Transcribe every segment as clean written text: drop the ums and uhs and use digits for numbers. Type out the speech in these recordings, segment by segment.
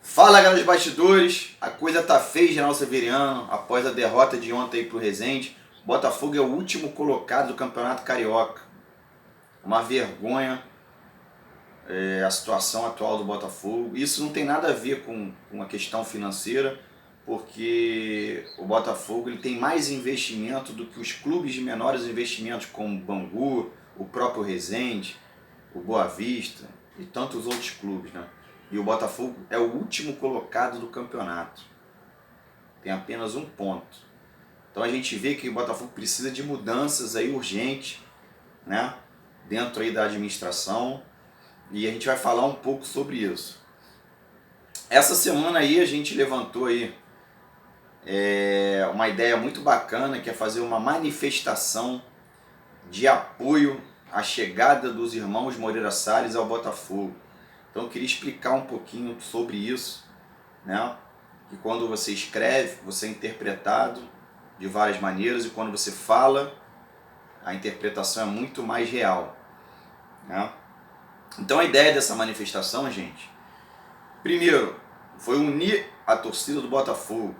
Fala, galera dos bastidores, a coisa tá feia, General Severiano, após a derrota de ontem para o Resende. Botafogo é o último colocado do Campeonato Carioca. Uma vergonha a situação atual do Botafogo. Isso não tem nada a ver com a questão financeira, porque o Botafogo ele tem mais investimento do que os clubes de menores investimentos, como o Bangu, o próprio Resende, o Boa Vista e tantos outros clubes, né? E o Botafogo é o último colocado do campeonato. Tem apenas um ponto. Então a gente vê que o Botafogo precisa de mudanças aí urgentes, né? Dentro aí da administração. E a gente vai falar um pouco sobre isso. Essa semana aí a gente levantou aí uma ideia muito bacana, que é fazer uma manifestação de apoio à chegada dos irmãos Moreira Salles ao Botafogo. Então eu queria explicar um pouquinho sobre isso, né? Que quando você escreve, você é interpretado de várias maneiras, e quando você fala, a interpretação é muito mais real, né? Então a ideia dessa manifestação, gente, primeiro, foi unir a torcida do Botafogo.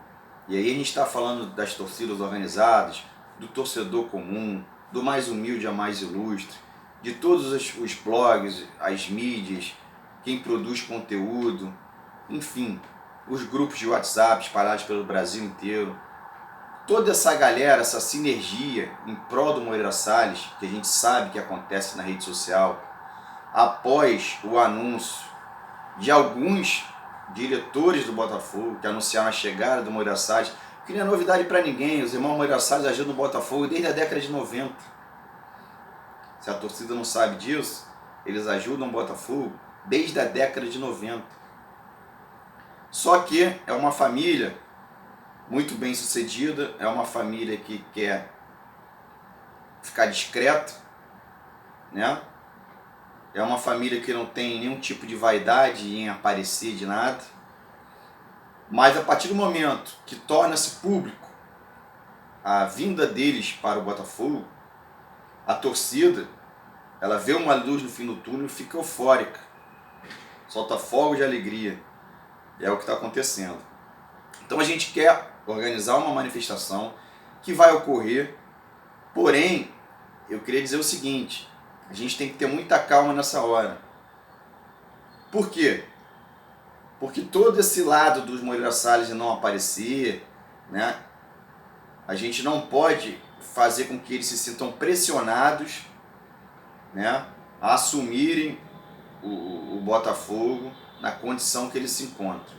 E aí a gente está falando das torcidas organizadas, do torcedor comum, do mais humilde a mais ilustre, de todos os blogs, as mídias, quem produz conteúdo, enfim, os grupos de WhatsApp espalhados pelo Brasil inteiro. Toda essa galera, essa sinergia em prol do Moreira Salles, que a gente sabe que acontece na rede social, após o anúncio de alguns diretores do Botafogo que anunciaram a chegada do Moreira Salles, que não é novidade para ninguém. Os irmãos Moreira Salles ajudam no Botafogo desde a década de 90. Se a torcida não sabe disso, eles ajudam o Botafogo desde a década de 90. Só que é uma família muito bem sucedida, é uma família que quer ficar discreta, né? É uma família que não tem nenhum tipo de vaidade em aparecer de nada. Mas a partir do momento que torna-se público a vinda deles para o Botafogo, a torcida, ela vê uma luz no fim do túnel e fica eufórica. Solta fogos de alegria. É o que está acontecendo. Então a gente quer organizar uma manifestação que vai ocorrer, porém, eu queria dizer o seguinte: a gente tem que ter muita calma nessa hora. Por quê? Porque todo esse lado dos Moreira Salles de não aparecer, né, a gente não pode fazer com que eles se sintam pressionados, né, a assumirem o Botafogo na condição que eles se encontram.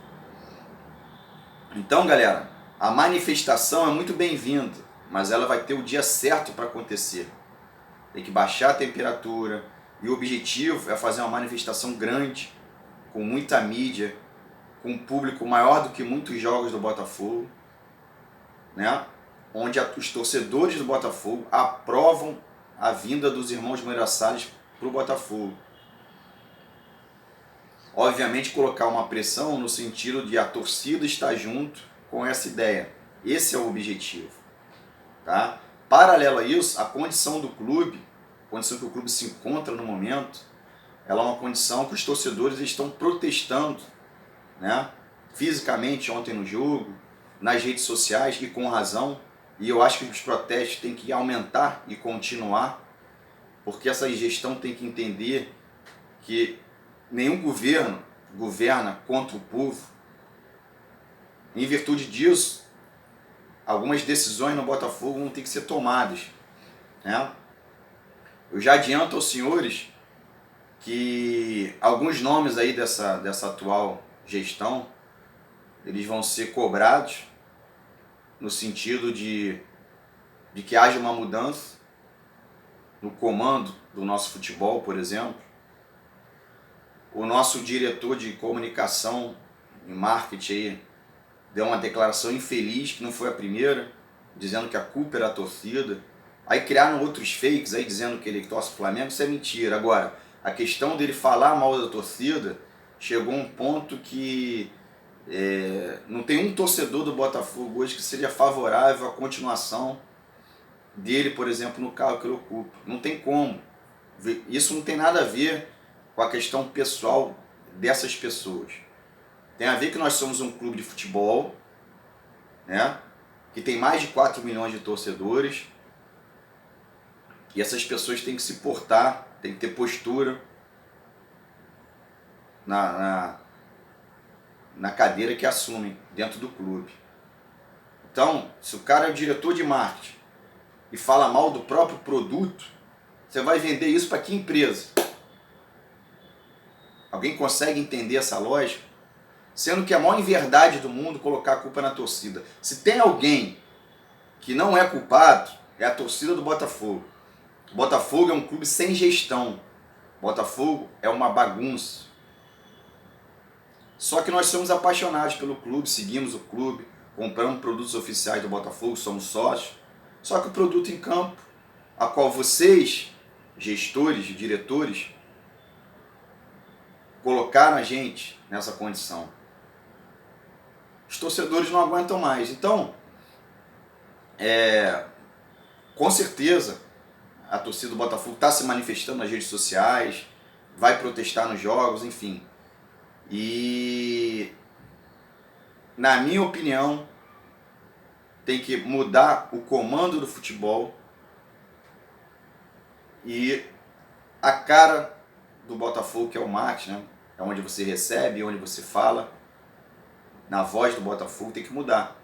Então, galera, a manifestação é muito bem-vinda, mas ela vai ter o dia certo para acontecer. Tem que baixar a temperatura, e o objetivo é fazer uma manifestação grande, com muita mídia, com um público maior do que muitos jogos do Botafogo, né? Onde os torcedores do Botafogo aprovam a vinda dos irmãos Moreira Salles para o Botafogo. Obviamente colocar uma pressão no sentido de a torcida estar junto com essa ideia. Esse é o objetivo, tá? Paralelo a isso, a condição do clube, a condição que o clube se encontra no momento, ela é uma condição que os torcedores estão protestando, né? Fisicamente ontem no jogo, nas redes sociais, e com razão. E eu acho que os protestos têm que aumentar e continuar, porque essa gestão tem que entender que nenhum governo governa contra o povo. Em virtude disso, algumas decisões no Botafogo vão ter que ser tomadas, né? Eu já adianto aos senhores que alguns nomes aí dessa atual gestão, eles vão ser cobrados no sentido de que haja uma mudança no comando do nosso futebol, por exemplo. O nosso diretor de comunicação e marketing aí deu uma declaração infeliz, que não foi a primeira, dizendo que a culpa era a torcida. Aí criaram outros fakes aí dizendo que ele torce o Flamengo. Isso é mentira. Agora, a questão dele falar mal da torcida chegou a um ponto que não tem um torcedor do Botafogo hoje que seja favorável à continuação dele, por exemplo, no cargo que ele ocupa. Não tem como. Isso não tem nada a ver com a questão pessoal dessas pessoas. Tem a ver que nós somos um clube de futebol, né? Que tem mais de 4 milhões de torcedores. E essas pessoas têm que se portar, têm que ter postura na cadeira que assumem dentro do clube. Então, se o cara é o diretor de marketing e fala mal do próprio produto, você vai vender isso para que empresa? Alguém consegue entender essa lógica? Sendo que a maior inverdade do mundo colocar a culpa na torcida. Se tem alguém que não é culpado, é a torcida do Botafogo. O Botafogo é um clube sem gestão. O Botafogo é uma bagunça. Só que nós somos apaixonados pelo clube, seguimos o clube, compramos produtos oficiais do Botafogo, somos sócios. Só que o produto em campo, a qual vocês, gestores, diretores, colocaram a gente nessa condição, os torcedores não aguentam mais. Então, com certeza, a torcida do Botafogo está se manifestando nas redes sociais, vai protestar nos jogos, enfim. E, na minha opinião, tem que mudar o comando do futebol e a cara do Botafogo, que é o marketing, né? É onde você recebe, onde você fala, na voz do Botafogo, tem que mudar.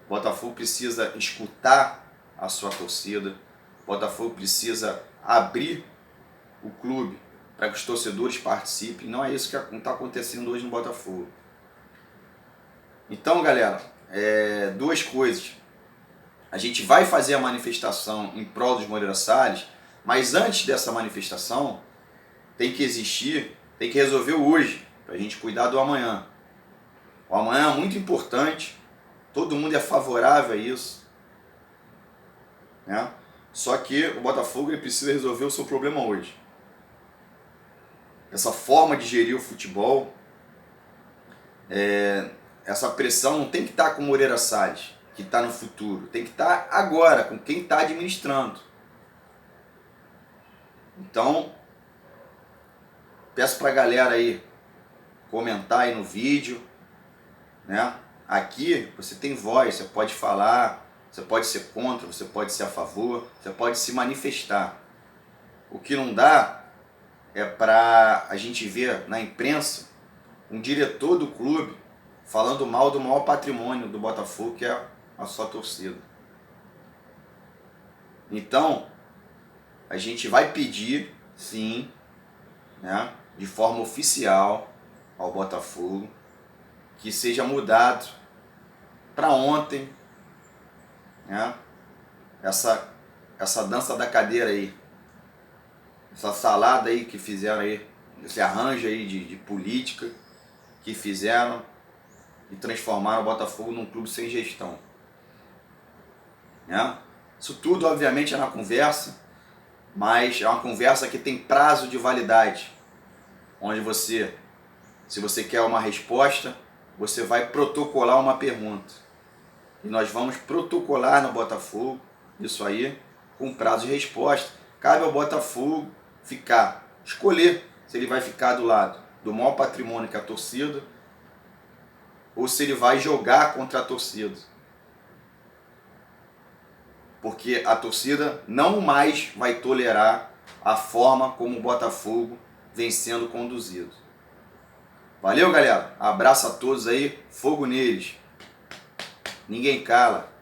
O Botafogo precisa escutar a sua torcida, o Botafogo precisa abrir o clube para que os torcedores participem. Não é isso que está acontecendo hoje no Botafogo. Então, galera, duas coisas. A gente vai fazer a manifestação em prol dos Moreira Salles, mas antes dessa manifestação tem que existir, tem que resolver o hoje, para a gente cuidar do amanhã. O amanhã é muito importante, todo mundo é favorável a isso, né? Só que o Botafogo ele precisa resolver o seu problema hoje. Essa forma de gerir o futebol, essa pressão não tem que estar com o Moreira Salles, que está no futuro. Tem que estar agora, com quem está administrando. Então, peço para a galera aí comentar aí no vídeo, né? Aqui você tem voz, você pode falar, você pode ser contra, você pode ser a favor, você pode se manifestar. O que não dá é para a gente ver na imprensa um diretor do clube falando mal do maior patrimônio do Botafogo, que é a sua torcida. Então, a gente vai pedir, sim, né, de forma oficial ao Botafogo, que seja mudado para ontem, né, essa dança da cadeira aí, essa salada aí que fizeram aí, esse arranjo aí de política que fizeram e transformaram o Botafogo num clube sem gestão, né? Isso tudo obviamente é na conversa, mas é uma conversa que tem prazo de validade, onde você, se você quer uma resposta, você vai protocolar uma pergunta. E nós vamos protocolar no Botafogo isso aí com prazo de resposta. Cabe ao Botafogo escolher se ele vai ficar do lado do maior patrimônio que é a torcida ou se ele vai jogar contra a torcida. Porque a torcida não mais vai tolerar a forma como o Botafogo vem sendo conduzido. Valeu, galera. Abraço a todos aí. Fogo neles. Ninguém cala.